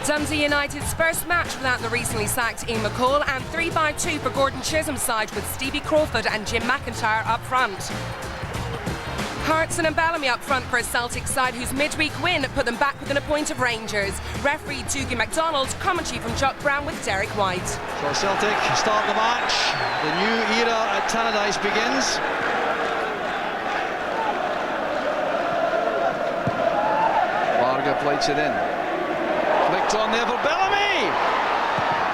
Dundee United's first match without the recently sacked Ian McCall, and 3-2 for Gordon Chisholm's side with Stevie Crawford and Jim McIntyre up front. Hartson and Bellamy up front for a Celtic side whose midweek win put them back within a point of Rangers. Referee Dougie MacDonald, commentary from Chuck Brown with Derek White. So Celtic start the match. The new era at Tannadice begins. Varga plates it in. Flicked on there for Bellamy!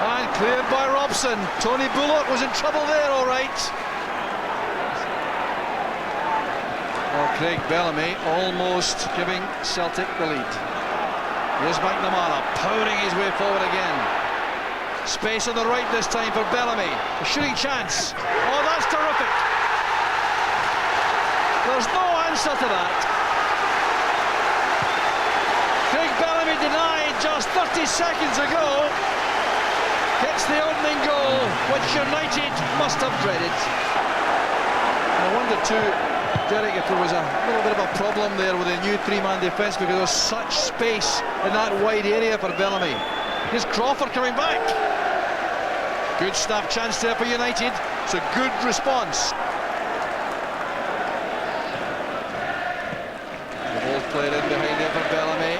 And cleared by Robson. Tony Bullock was in trouble there, all right. Well, Craig Bellamy almost giving Celtic the lead. Here's McNamara powering his way forward again. Space on the right this time for Bellamy. A shooting chance. Oh, that's terrific. There's no answer to that. Craig Bellamy denied just 30 seconds ago. Hits the opening goal, which United must have dreaded. I wonder too, Derek, if there was a little bit of a problem there with a new three-man defence, because there was such space in that wide area for Bellamy. Here's Crawford coming back. Good snap chance there for United. It's a good response. The ball's played in behind there for Bellamy.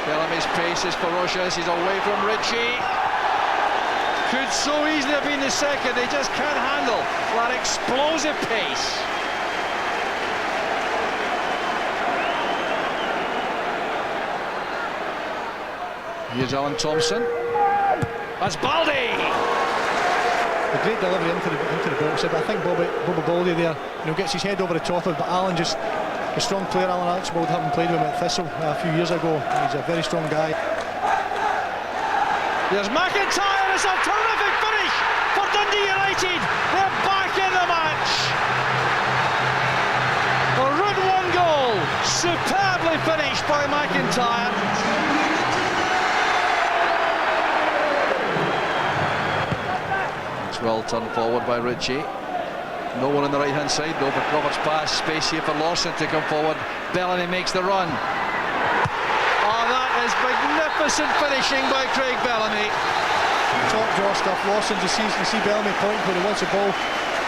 Bellamy's pace is ferocious. He's away from Ritchie. Could so easily have been the second. They just can't handle that explosive pace. Here's Alan Thompson. That's Baldy! A great delivery into the box. But I think Bobby Baldy there, gets his head over the top of it. But Alan, just a strong player. Alan Archibald, having played with him at Thistle a few years ago. He's a very strong guy. There's McIntyre. It's a terrific finish for Dundee United. They're back in the match. A route one goal, superbly finished by McIntyre. Well turned forward by Ritchie. No one on the right hand side though for Crawford's pass. Space here for Lawson to come forward. Bellamy makes the run. Oh, that is magnificent finishing by Craig Bellamy. Top draw stuff. Lawson, you see Bellamy pointing where he wants the ball.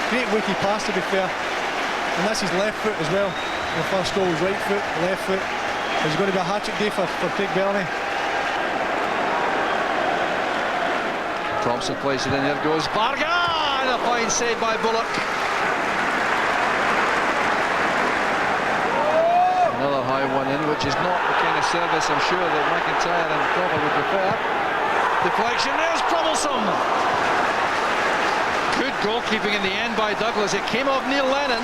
Great wiki pass, to be fair. And that's his left foot as well. The first goal was right foot, left foot. It's going to be a hat-trick day for Craig Bellamy. Thompson plays it in, here goes Varga, and a fine save by Bullock. Another high one in, which is not the kind of service I'm sure that McIntyre and Crawford would prefer. Deflection, there's troublesome. Good goalkeeping in the end by Douglas. It came off Neil Lennon.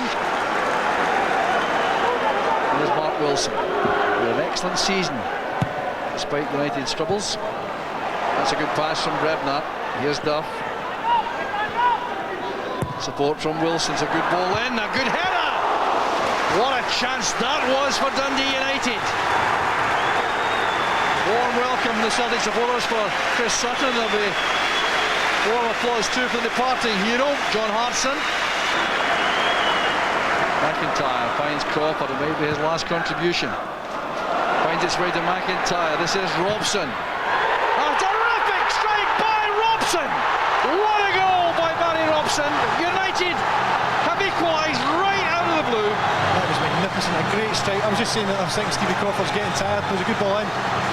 There's Mark Wilson with an excellent season despite United's troubles. That's a good pass from Brebner. Here's Duff. Support from Wilson's a good ball in, a good header! What a chance that was for Dundee United. Warm welcome the Celtic supporters for Chris Sutton. There'll be warm applause too for the departing hero, John Hartson. McIntyre finds Crawford, it may be his last contribution. Finds its way to McIntyre. This is Robson. What a goal by Barry Robson. United have equalised right out of the blue. That was magnificent, a great strike. I was just saying that I was thinking Stevie Crawford's getting tired. There's a good ball in.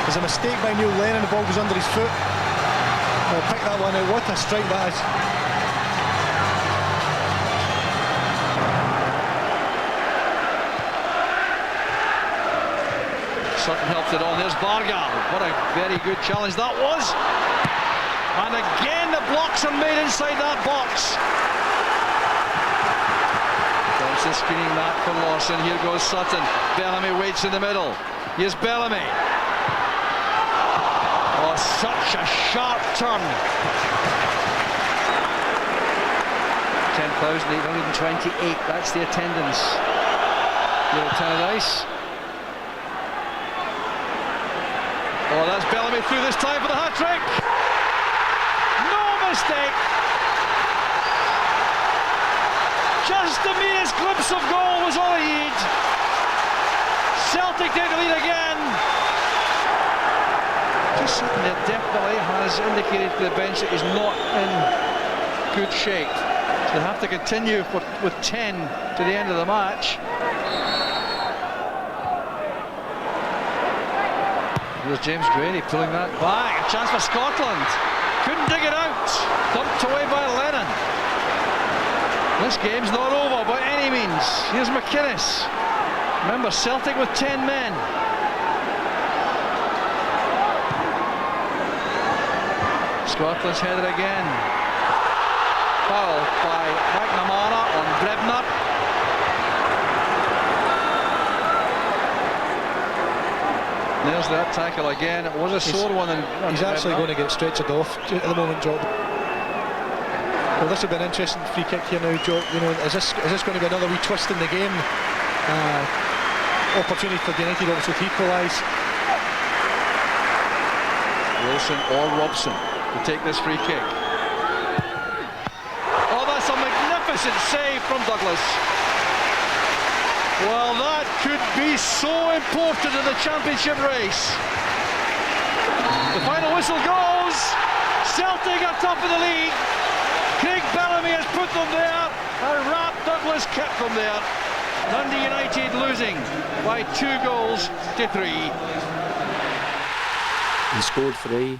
There's a mistake by Neil Lennon, the ball goes under his foot. I'll pick that one out. What a strike that is. Sutton helped it on. There's Varga. What a very good challenge that was. And again the blocks are made inside that box. Thompson screening that for Lawson. Here goes Sutton. Bellamy waits in the middle. Here's Bellamy. Oh, such a sharp turn. 10,828, that's the attendance here at Tannadice. Oh, that's Bellamy through this time for the hat-trick. Mistake. Just the merest glimpse of goal was all he needed. Celtic take the lead again. He's sitting there, definitely has indicated to the bench that he's not in good shape. So they have to continue with 10 to the end of the match. Here's James Grady pulling that back. A chance for Scotland. Couldn't dig it out. Dumped away by Lennon. This game's not over by any means. Here's McInnes. Remember, Celtic with 10 men. Scotland's headed again. Foul by McNamara on Brebner. There's that tackle again. It was a sore one. He's actually going to get stretchered off at the moment, Joe. Well, this will be an interesting free kick here now, Joe. You know, is this going to be another wee twist in the game? Opportunity for United obviously to equalise. Wilson or Robson to take this free kick. Oh, that's a magnificent save from Douglas. Well, that could be so important in the championship race. The final whistle goes. Celtic are top of the league. Craig Bellamy has put them there, and Rap Douglas kept them there. Dundee United losing by 2 goals to 3. He scored 3.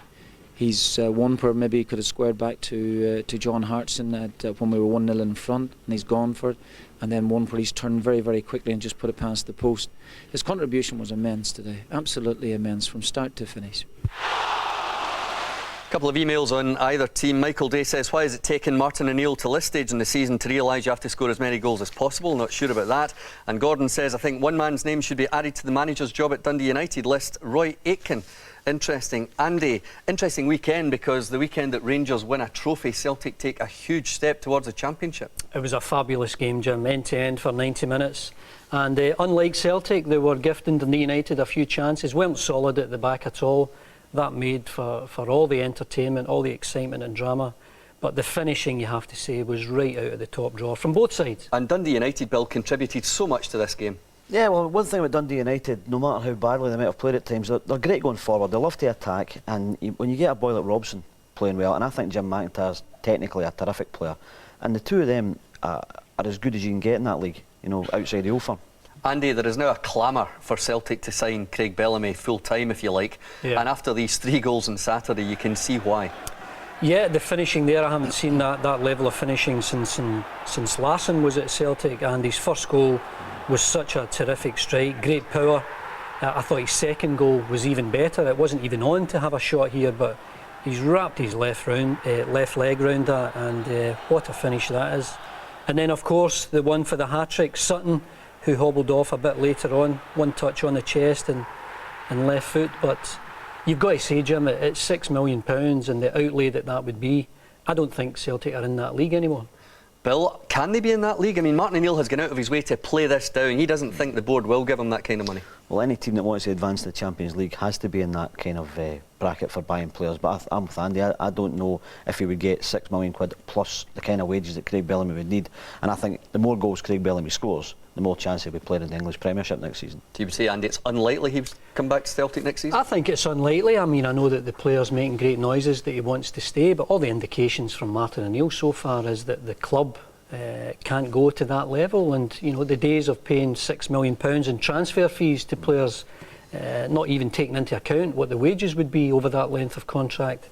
He's one where maybe he could have squared back to John Hartson at, when we were 1-0 in front, and he's gone for it. And then one where he's turned very, very quickly and just put it past the post. His contribution was immense today, absolutely immense from start to finish. A couple of emails on either team. Michael Day says, why has it taken Martin O'Neill to this stage in the season to realise you have to score as many goals as possible? Not sure about that. And Gordon says, I think one man's name should be added to the manager's job at Dundee United list, Roy Aitken. Interesting. Andy, interesting weekend, because the weekend that Rangers win a trophy, Celtic take a huge step towards the championship. It was a fabulous game, Jim, end to end for 90 minutes. And unlike Celtic, they were gifting Dundee United a few chances, weren't solid at the back at all. That made for all the entertainment, all the excitement and drama. But the finishing, you have to say, was right out of the top drawer from both sides. And Dundee United, Bill, contributed so much to this game. Yeah, well, one thing about Dundee United, no matter how badly they might have played at times, they're great going forward. They love to attack, and when you get a boy like Robson playing well, and I think Jim McIntyre's technically a terrific player, and the two of them are as good as you can get in that league, you know, outside the Old Firm. Andy, there is now a clamour for Celtic to sign Craig Bellamy full-time, if you like. Yeah. And after these 3 goals on Saturday, you can see why. Yeah, the finishing there, I haven't seen that level of finishing since Larsson was at Celtic, and his first goal was such a terrific strike, great power. I thought his second goal was even better. It wasn't even on to have a shot here, but he's wrapped his left leg round that, and what a finish that is. And then, of course, the one for the hat-trick, Sutton, who hobbled off a bit later on, one touch on the chest and left foot. But you've got to say, Jim, it's £6 million and the outlay that would be. I don't think Celtic are in that league anymore. Bill, can they be in that league? I mean, Martin O'Neill has gone out of his way to play this down. He doesn't think the board will give him that kind of money. Well, any team that wants to advance to the Champions League has to be in that kind of bracket for buying players. But I'm with Andy. I don't know if he would get £6 million plus the kind of wages that Craig Bellamy would need. And I think the more goals Craig Bellamy scores, the more chance he'll be playing in the English Premiership next season. Do you say, Andy, it's unlikely he'll come back to Celtic next season? I think it's unlikely. I mean, I know that the player's making great noises that he wants to stay, but all the indications from Martin O'Neill so far is that the club can't go to that level, and you know, the days of paying £6 million in transfer fees to players, not even taking into account what the wages would be over that length of contract,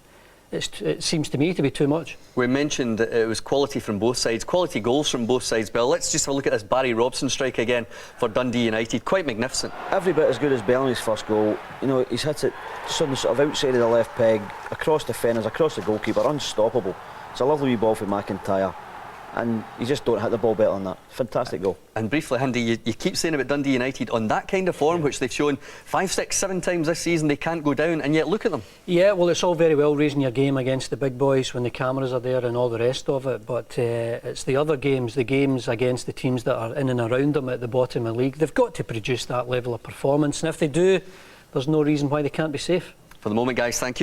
it seems to me to be too much. We mentioned that it was quality from both sides, quality goals from both sides, Bill. Let's just have a look at this Barry Robson strike again for Dundee United. Quite magnificent. Every bit as good as Bellamy's first goal. You know, he's hit it sort of outside of the left peg, across the fenders, across the goalkeeper, unstoppable. It's a lovely wee ball for McIntyre, and you just don't hit the ball better than that. Fantastic goal. And briefly, Andy, you keep saying about Dundee United, on that kind of form, which they've shown 5, 6, 7 times this season, they can't go down, and yet look at them. Yeah, well, it's all very well raising your game against the big boys when the cameras are there and all the rest of it, but it's the other games, the games against the teams that are in and around them at the bottom of the league. They've got to produce that level of performance, and if they do, there's no reason why they can't be safe. For the moment, guys, thank you.